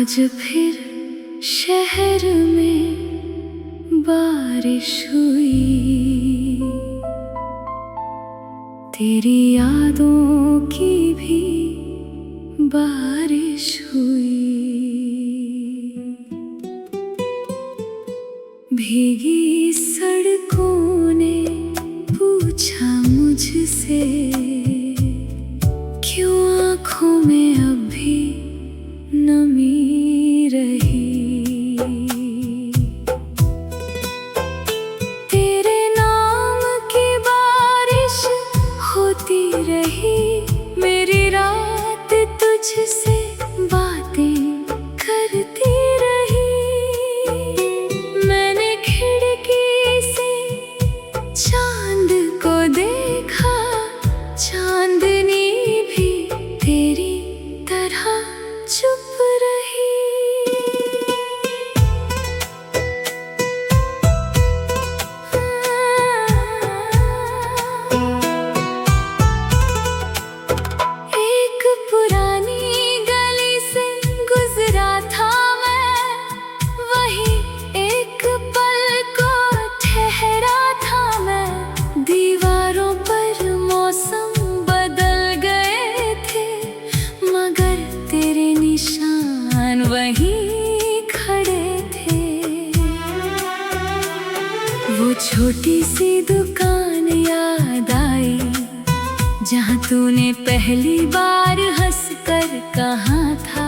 आज फिर शहर में बारिश हुई, तेरी यादों की भी बारिश हुई। भीगी सड़कों ने पूछा मुझसे, क्यों आँखों में अब भी नमी रही। तेरे नाम की बारिश होती रही, मेरी रात तुझसे बातें करती रही। मैंने खिड़की से चांद को देखा, चांदनी भी तेरी तरह चुप रही। एक पुरानी गली से गुजरा था मैं, वही एक पल को ठहरा था मैं। दीवारों पर मौसम बदल गए थे, मगर तेरे निशान वहीं खड़े थे। वो छोटी सी दुकान याद आई, जहाँ तूने पहली बार हंसकर कहा था,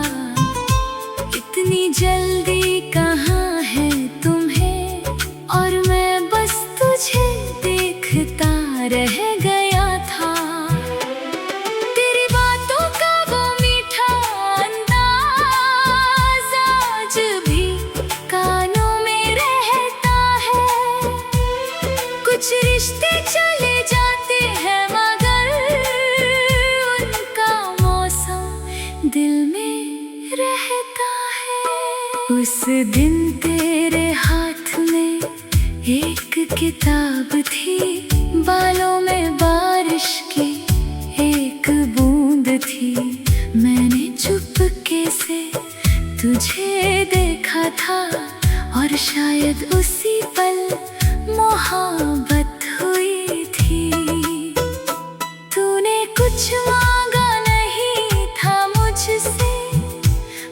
इतनी जल्दी कहाँ है तुम्हें। और मैं बस तुझे देखता रह गया था। तेरी बातों का वो मीठा अंदाज आज भी कानों में रहता है। कुछ रिश्ते चले जाते हैं, मगर उनका मौसम दिल में रहता है। उस दिन तेरे हाथ में एक किताब थी, बालों में बारिश की एक बूंद थी। मैंने चुपके से तुझे देखा था, और शायद उसी पल मोहब्बत हुई थी। तूने कुछ मांगा नहीं था मुझसे,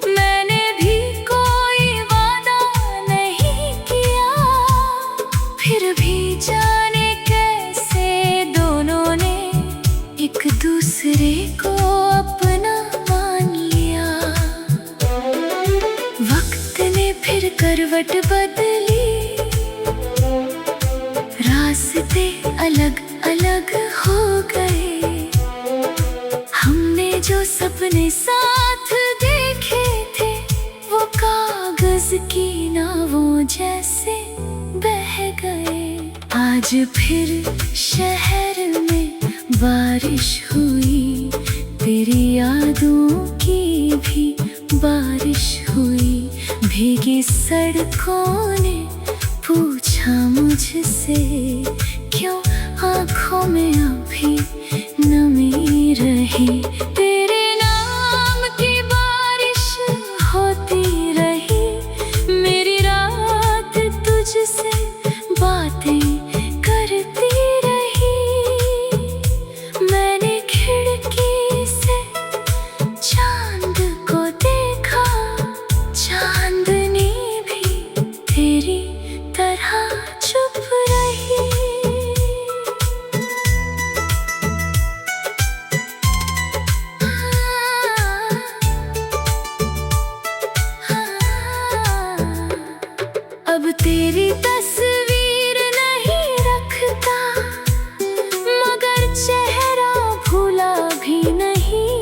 मैंने भी कोई वादा नहीं किया। फिर भी जाने कैसे दोनों ने एक दूसरे को अपना मान लिया। वक्त ने फिर करवट बदली, रास्ते अलग अलग हो गए। हमने जो सपने साथ देखे थे, वो कागज की नावों जैसे बह गए। आज फिर शहर में बारिश हुई, तेरी यादों की भी बारिश हुई। भीगी सड़कों ने पूछा मुझसे, क्यों आँखों में अभी नमी रही। तेरे नाम की बारिश होती रही, मेरी रात तुझसे बातें करती रही। मैंने खिड़की से चांद को देखा, चांदनी भी तेरी तरह चुप रही। अब तेरी तस्वीर नहीं रखता, मगर चेहरा भूला भी नहीं।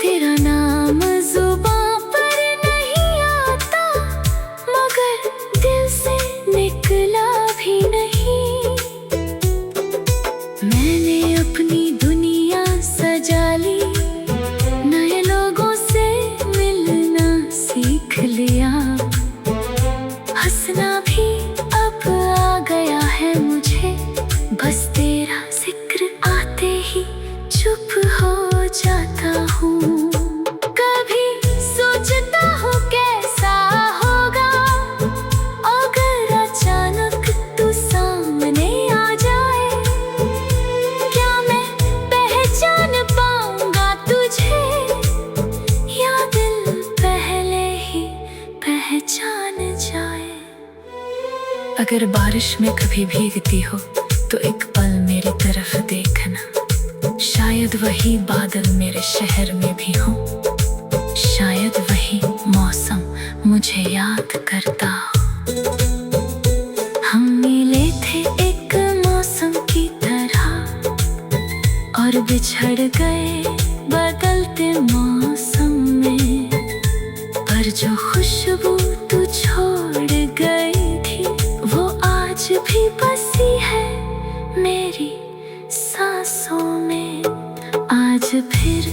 तेरा नाम जुबां पर नहीं आता, मगर दिल से निकला भी नहीं। मैंने अपनी दुनिया सजा ली, नए लोगों से मिलना सीख लिया। हंसना अगर बारिश में कभी भीगती हो तो एक पल मेरी तरफ देखना। शायद वही बादल मेरे शहर में भी हो, शायद वही मौसम मुझे याद करता हो। हम मिले थे एक मौसम की तरह और बिछड़ गए बदलते मौसम में। पर जो खुशबू तू छोड़ गई थी वो आज भी बसी है मेरी सांसों में। आज फिर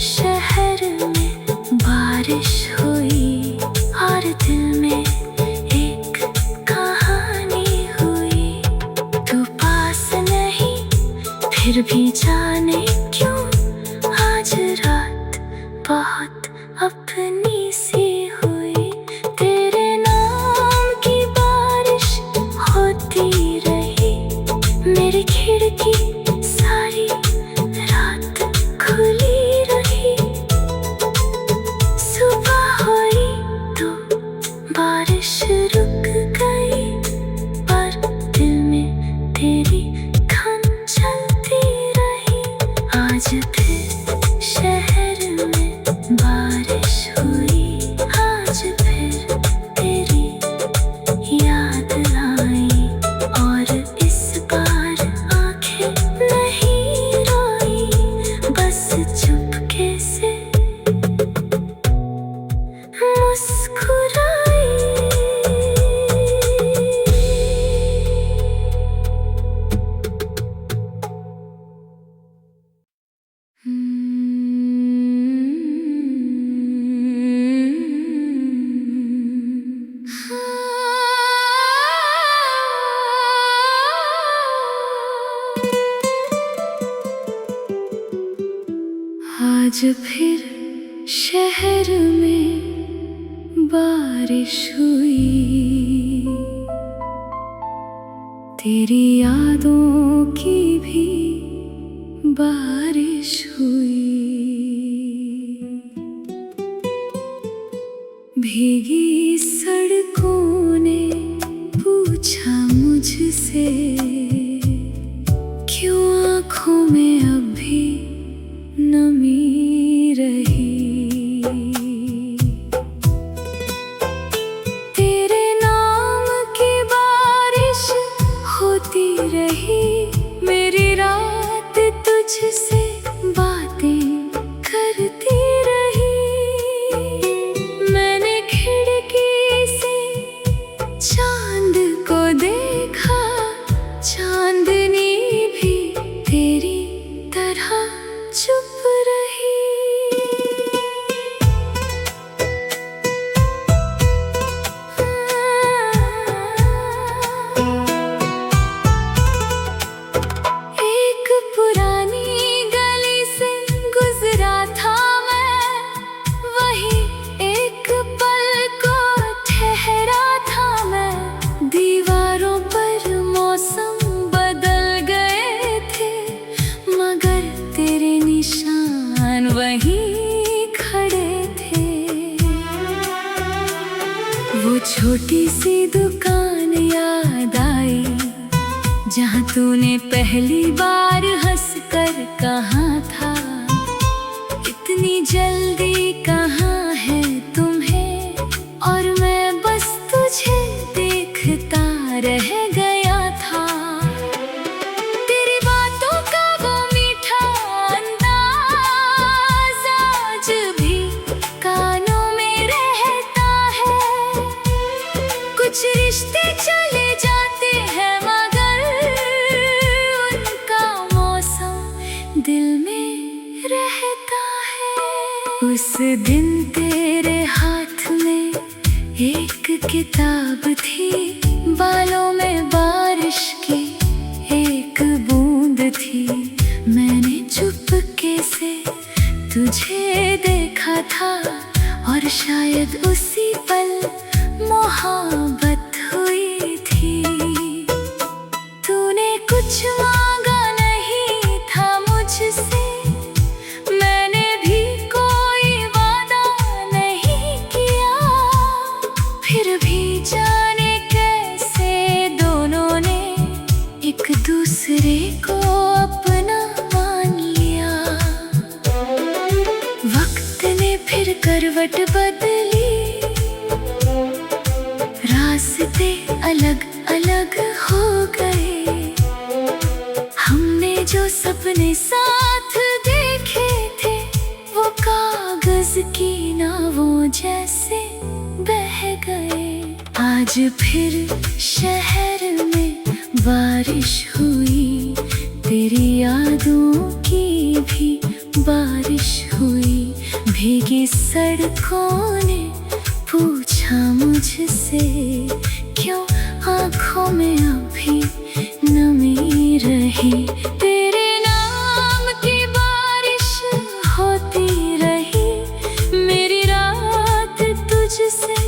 शहर में बारिश हुई और दिल में एक कहानी हुई। तू पास नहीं फिर भी जाने क्यों आज रात बहुत अपनी सी हुई। तेरे नाम की बारिश होती रही, मेरी खिड़की सारी रात खुली रही। सुबह हुई तो बारिश रुक गई, पर दिल में तेरी धुन चलती रही। आज फिर शहर में बारिश हुई, आज फिर तेरी याद आई और इस बार आंखें नहीं रोई, बस चुपके से मुस्कुराई। आज फिर शहर में बारिश हुई, तेरी यादों की भी बारिश हुई। भीगी सड़कों ने पूछा मुझसे, क्यों आँखों में अब भी नमी रही। तेरे नाम की बारिश होती रही, मेरी रात तुझसे बातें करती रही। मैंने खिड़की से चांद को देखा, चांदनी भी तेरी तरह चुप रही। एक पुरानी गली से गुजरा था मैं, वही एक पल को ठहरा था मैं। दीवारों पर मौसम बदल गए थे, मगर तेरे निशान वहीं खड़े थे। वो छोटी सी दुकान याद आई, जहाँ तूने पहली बार हंसकर कहा था, इतनी जल्दी कहाँ है तुम्हें। और मैं बस तुझे देखता रह गया था। तेरी बातों का वो मीठा अंदाज आज भी कानों में रहता है। कुछ रिश्ते चले जाते हैं मगर उनका मौसम दिल में रहता है। उस दिन तेरे हाथ में एक किताब थी, बालों में बारिश की एक बूंद थी। मैंने चुपके से तुझे देखा था और शायद उसी पल मोहब्बत हुई थी। तूने कुछ मांगा नहीं था मुझसे, मैंने भी कोई वादा नहीं किया। फिर भी जाने कैसे फिर करवट बदली, रास्ते अलग अलग हो गए। हमने जो सपने साथ देखे थे, वो कागज की नावों जैसे बह गए। आज फिर शहर में बारिश हुई, तेरी यादों की भी बारिश हुई। भीगी सड़कों ने पूछा मुझसे, क्यों आँखों में अभी नमी रही। तेरे नाम की बारिश होती रही, मेरी रात तुझसे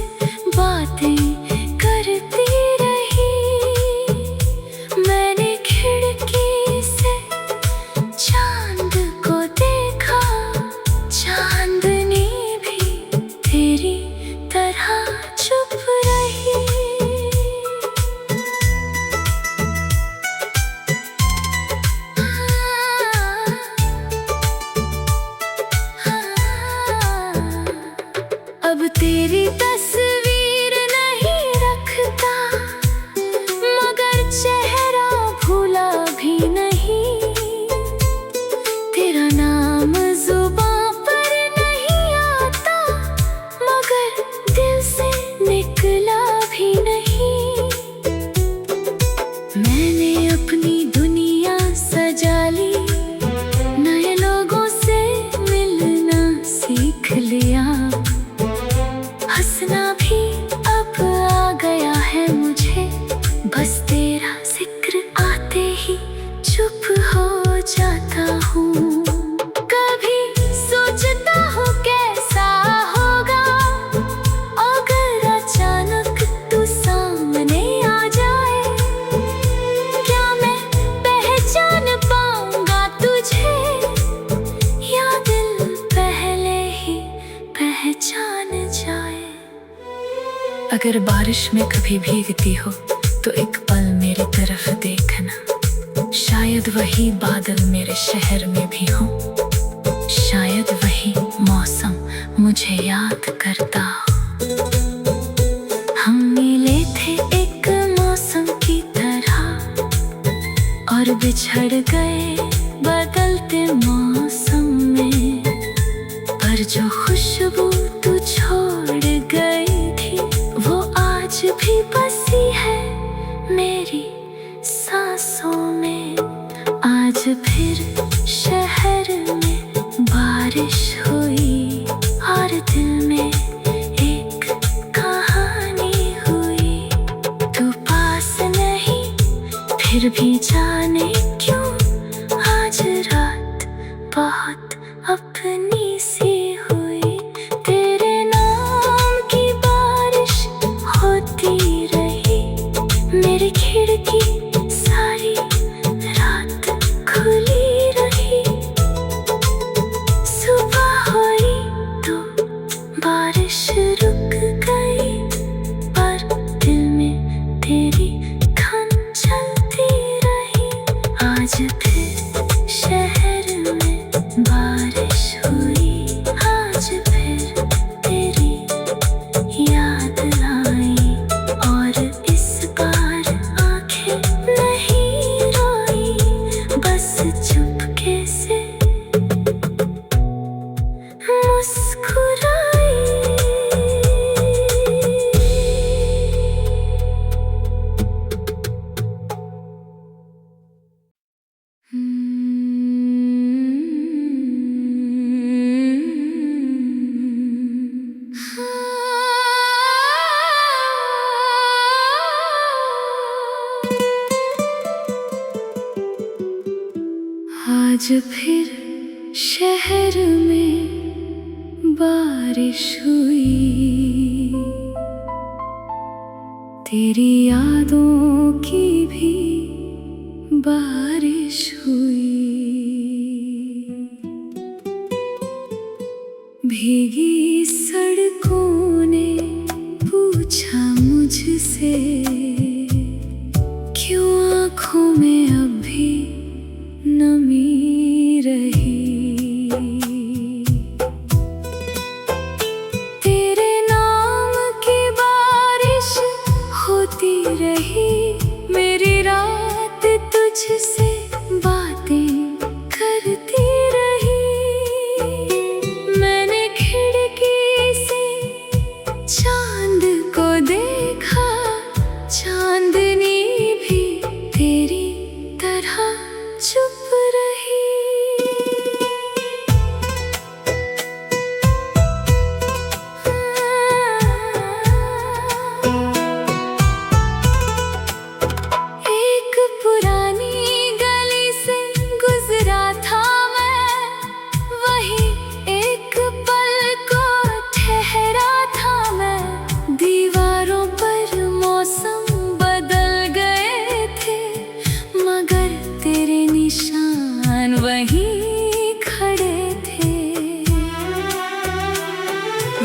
बातें करती रही। मैंने खिड़की से चांद को देखा, चांदनी भी तेरी तरह चुप रही। अब तेरी तस्वीर नहीं रखता, मगर चेहरा भूला भी नहीं। तेरा नाम जुबां पर नहीं आता, मगर दिल से निकला भी नहीं। मैंने अपनी दुनिया सजा ली, नए लोगों से मिलना सीख लिया। हंसना भी अब आ गया है मुझे, बस तेरा जिक्र आते ही चुप हो जाता हूँ। कभी सोचता हूँ कैसा होगा अगर अचानक तू सामने आ जाए। क्या मैं पहचान पाऊंगा तुझे, या दिल पहले ही पहचान जाए। अगर बारिश में कभी भीगती हो तो एक पल मेरी तरफ देखना, शायद वही बादल मेरे शहर में भी हो, शायद वही मौसम मुझे याद करता हो। हम मिले थे एक मौसम की तरह, और बिछड़ गए बदलते मौसम में। पर जो खुशबू तू छोड़ गई थी, वो आज भी बसी है मेरी सांसों में। आज फिर शहर में बारिश हुई, और दिल में एक कहानी हुई। तू पास नहीं, फिर भी जाने क्यों आज रात बहुत अपनी सी हुई। तेरे नाम की बारिश होती रही, मेरी खिड़की सारी रात खुली रही। सुबह हुई तो बारिश रुक गई, पर दिल में तेरी धुन चलती रही। आज फिर शहर में बारिश हुई, आज फिर तेरी याद आई। और इस बार आंखें नहीं रोई, बस चुपके से मुस्कुराई। आज फिर शहर में बारिश हुई, तेरी यादों की भी बारिश हुई। भीगी सड़कों ने पूछा मुझसे, क्यों आँखों में अब भी नमी रही।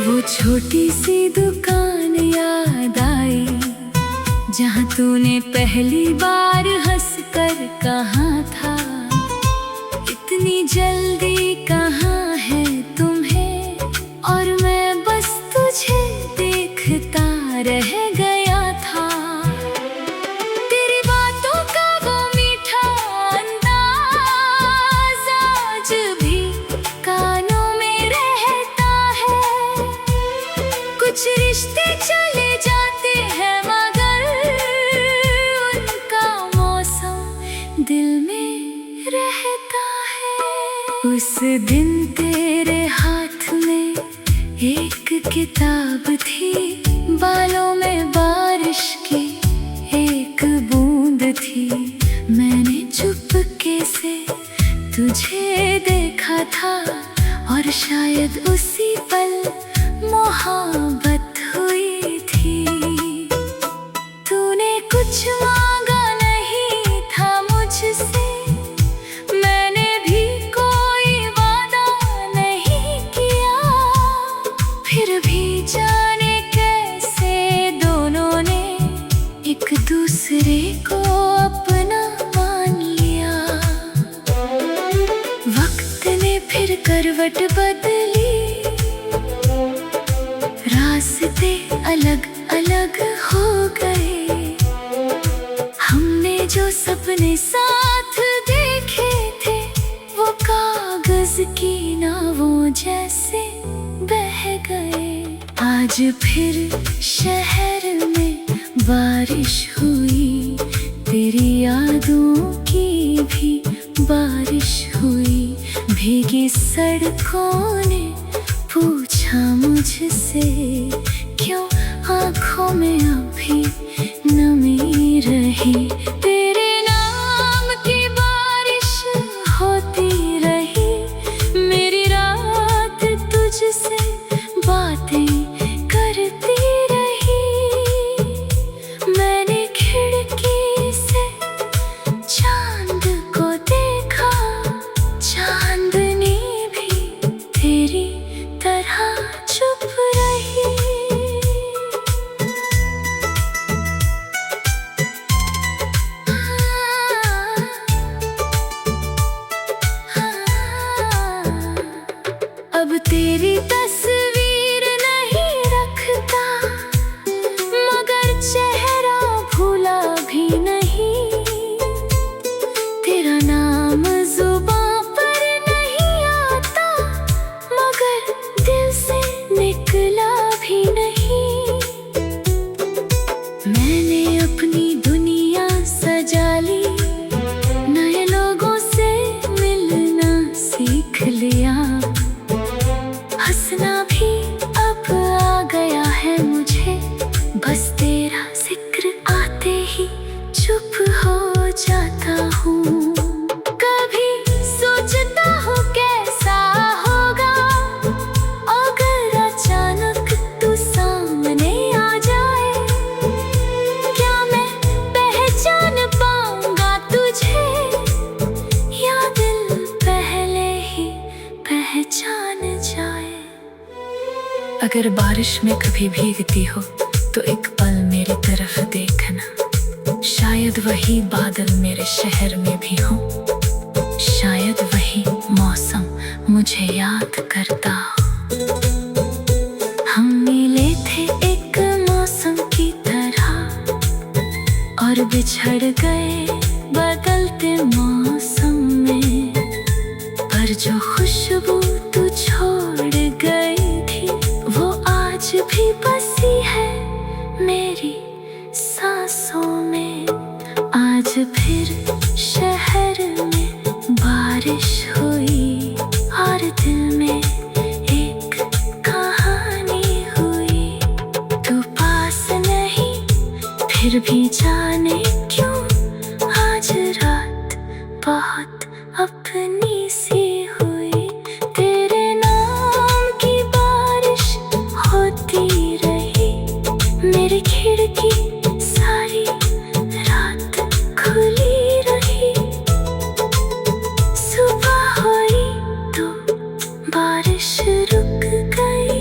वो छोटी सी दुकान याद आई जहाँ तूने पहली बार हंसकर कहा था, इतनी जल्दी कहाँ है तुम्हें, और मैं बस तुझे देखता रह गया था। तेरी बातों का वो मीठा अंदाज आज भी कानों में रहता है। कुछ रिश्ते चले जाते हैं मगर उनका मौसम दिल में रहता है। उस दिन तेरे हाथ में एक किताब थी, बालों में बारिश की एक बूंद थी। मैंने चुपके से तुझे देखा था और शायद उसी पल मोहब्बत हुई थी। तूने कुछ मांगा नहीं था मुझसे, मैंने भी कोई वादा नहीं किया, फिर भी जाने कैसे दोनों ने एक दूसरे को अपना मान लिया। वक्त ने फिर करवट बदली, रास्ते अलग अलग हो गए। हमने जो सपने साथ देखे थे वो कागज की नावों जैसे बह गए। आज फिर शहर में बारिश हुई, तेरी यादों की भी बारिश हुई। भीगी सड़कों ने पूछा मुझसे, क्यों आँखों में अभी नमी रही। तेरे नाम की बारिश होती रही, मेरी रात तुझसे बातें करती रही। मैंने खिड़की से चांद को देखा, चांदनी भी तेरी तरह चुप रही। अब तेरी तस्वीर नहीं रखता, मगर चेहरा भूला भी नहीं। तेरा नाम जुबां पर नहीं आता, मगर दिल से निकला भी नहीं। मैंने अपनी दुनिया सजा ली, नए लोगों से मिलना सीख लिया। हंसना भी अब आ गया है मुझे, बस तेरा जिक्र आते ही चुप हो जाता हूँ। कभी सोचता हूँ कैसा होगा अगर अचानक तू सामने आ जाए। क्या मैं पहचान पाऊंगा तुझे, या दिल पहले ही पहचान जाए। अगर बारिश में कभी भीगती हो तो एक पल मेरी तरफ देखना, शायद वही बादल मेरे शहर में भी हो, शायद वही मौसम मुझे याद करता हो। हम मिले थे एक मौसम की तरह और बिछड़ गए बदलते मौसम में। पर जो खुशबू तू छोड़ गई थी वो आज भी बसी है मेरी सांसों में। आज फिर शहर में बारिश हुई और दिल में एक कहानी हुई। तू पास नहीं फिर भी जाने क्यों आज रात बहुत अपनी सी हुई। तेरे नाम की बारिश होती रही, मेरी खिड़की सारी रात खुली रही। सुबह हुई तो बारिश रुक गई,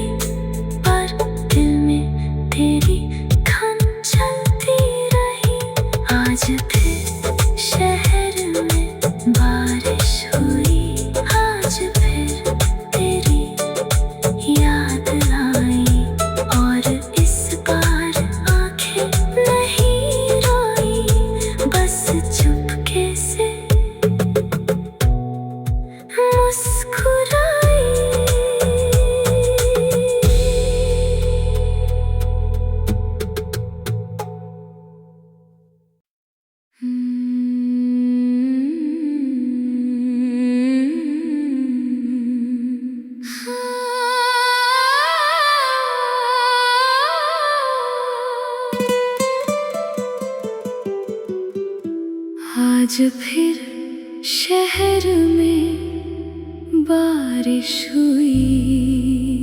फिर शहर में बारिश हुई,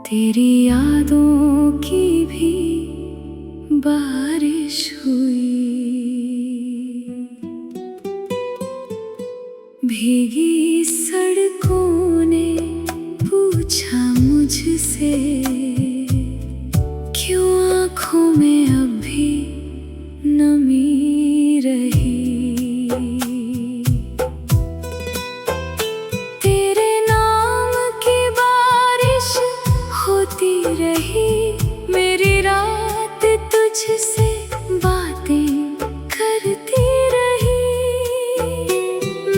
तेरी यादों की भी बारिश हुई। भीगी सड़कों ने पूछा मुझसे, क्यों आँखों में अब भी नमी रही। तेरे नाम की बारिश होती रही, मेरी रात तुझसे बातें करती रही।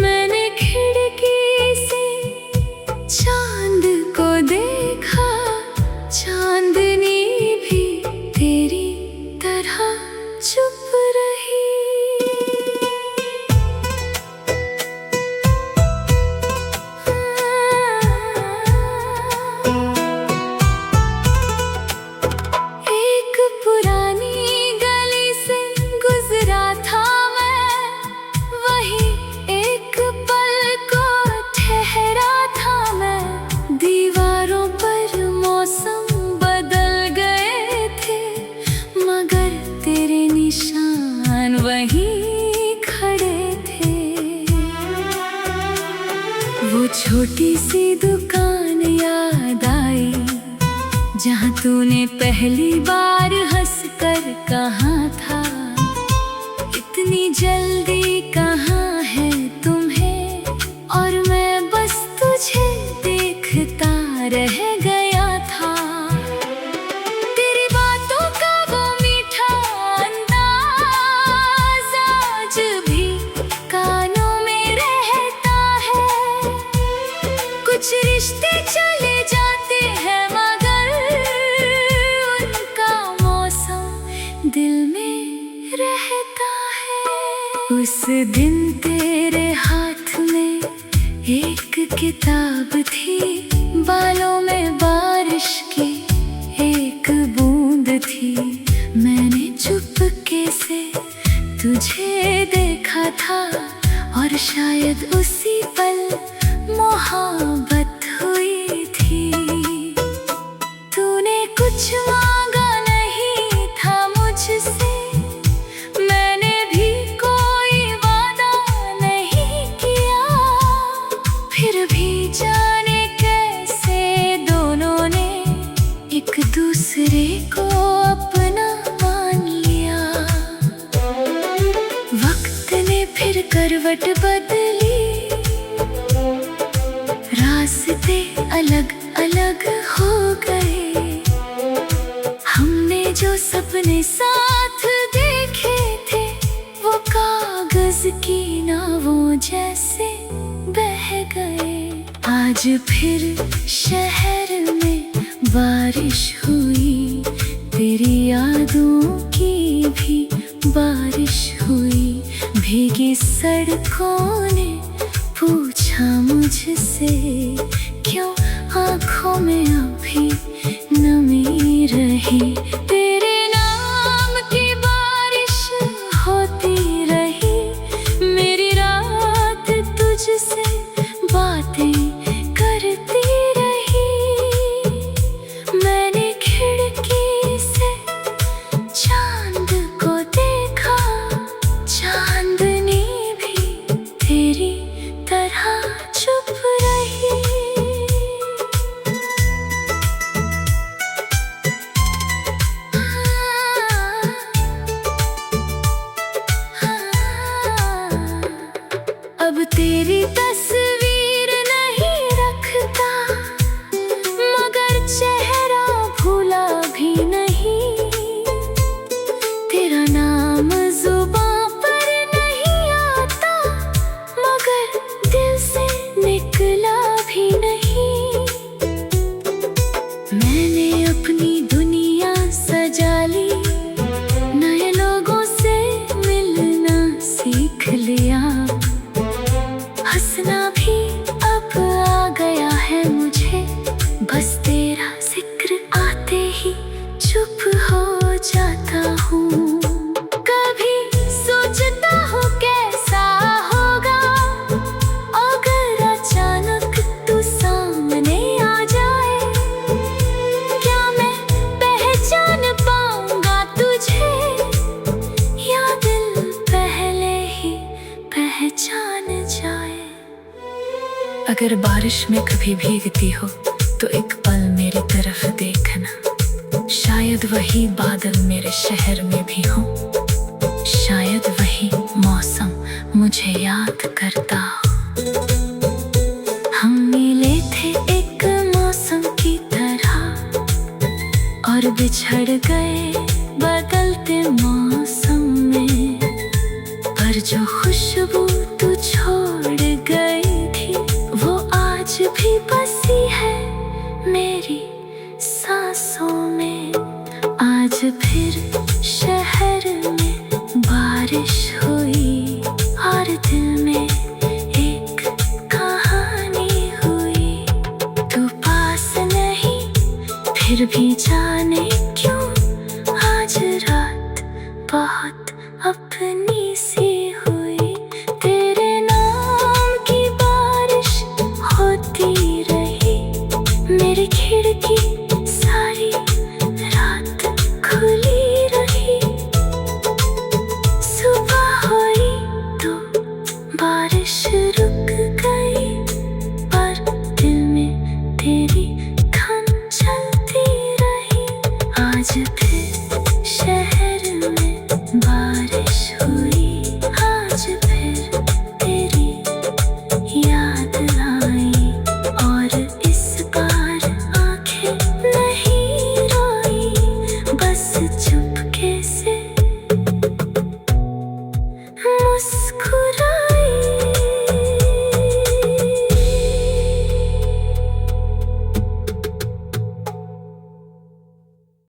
मैंने खिड़की से चांद को देखा, चांदनी भी तेरी तरह चुप रही। एक पुरानी गली से गुजरा था मैं, वही एक पल को ठहरा था मैं। दीवारों पर मौसम बदल गए थे, मगर तेरे निशान वहीं खड़े थे। वो छोटी सी दुकान याद आई, जहाँ तूने पहली बार हंसकर कहा था, इतनी जल्दी कहाँ है तुम्हें। और मैं बस तुझे देखता रह गया था। तेरी बातों का वो मीठा अंदाज आज भी कानों में रहता है। कुछ रिश्ते चले जाते हैं, मगर उनका मौसम दिल में रहता है। उस दिन तेरे हाथ में एक किताब थी, बालों में बारिश की एक बूंद थी। मैंने चुपके से तुझे देखा था, और शायद उसी पल मोहब्बत हुई थी। तूने कुछ मांगा नहीं था मुझसे, मैंने भी कोई वादा नहीं किया। फिर भी जाने कैसे दोनों ने एक दूसरे को अपना मान लिया। वक्त ने फिर करवट बदली, रास्ते अलग अलग हो गए। हमने जो सपने साथ देखे थे, वो कागज की नावों जैसे बह गए। आज फिर शहर में बारिश हुई, तेरी यादों की भी बारिश हुई। भीगी सड़कों ने पूछा मुझसे, क्यों आँखों में अभी नमी रही। तेरे नाम की बारिश होती रही, मेरी रात तुझसे बातें करती रही। मैंने खिड़की से चांद को देखा, चांदनी भी तेरी तरह चुप रही। अगर बारिश में कभी भीगती हो तो एक पल मेरी तरफ देखना। शायद वही बादल मेरे शहर में भी हो, शायद वही मौसम मुझे याद करता हो। हम मिले थे एक मौसम की तरह और बिछड़ गए बदलते मौसम में। पर जो खुशबू तू छोड़ गई थी वो आज भी बसी है मेरी सांसों में। आज फिर शहर में बारिश हुई और दिल में एक कहानी हुई। तू पास नहीं फिर भी जाने क्यों आज रात बहुत अपनी सी हुई। तेरे नाम की बारिश होती रही मेरी खिड़की